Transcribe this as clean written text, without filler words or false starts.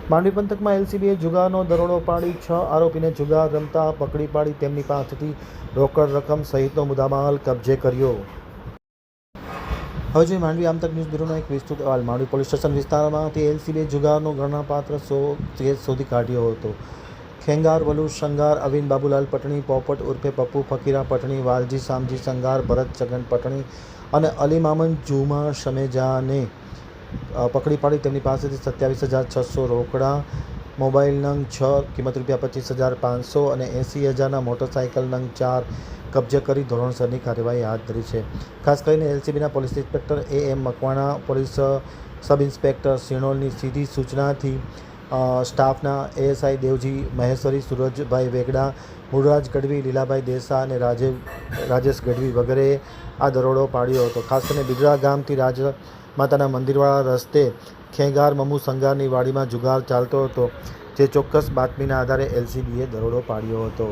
માંડવી પંથકમાં એલસીબીએ જુગારનો દરોડો પાડી 6 આરોપીને જુગાર રમતા પકડી પાડી તેમની પાસેથી રોકડ રકમ સહિતનો મુદ્દામાલ કબજે કર્યો. હવે જોઈએ માંડવી આમતક ન્યૂઝ બ્યુરોનો એક વિસ્તૃત અહેવાલ. માંડવી પોલીસ સ્ટેશન વિસ્તારમાંથી એલસીબીએ જુગારનો ગણનાપાત્ર કેસ શોધી કાઢ્યો હતો. ખેંગાર વલુ શંગાર અવિન બાબુલાલ પટણી, પોપટ ઉર્ફે પપ્પુ ફકીરા પટણી, વાલજી શામજી સંગાર, ભરત છગન પટણી અને અલી મામન જુમા શમેજાને પકડી પાડી તેમની પાસેથી 27,600 રોકડા, મોબાઈલ નંગ 6 કિંમત ₹25,500 અને 80,000ના મોટરસાઇકલ નંગ 4 કબજે કરી ધોરણસરની કાર્યવાહી હાથ ધરી છે. ખાસ કરીને એલસીબીના police inspector AM Makwana, police sub inspector સિણોલની સીધી સૂચનાથી સ્ટાફના ASI દેવજી મહેશ્વરી, સુરજભાઈ વેગડા, મૂળરાજ ગઢવી, લીલાભાઈ દેસા અને રાજેશ ગઢવી વગેરેએ આ દરોડો પાડ્યો હતો. ખાસ કરીને બિદડા ગામથી માતાના મંદિરવાળા રસ્તે ખેંગાર મમુ સંગારની વાડીમાં જુગાર ચાલતો હતો, જે ચોક્કસ બાતમીના આધારે એલસીબીએ દરોડો પાડ્યો હતો.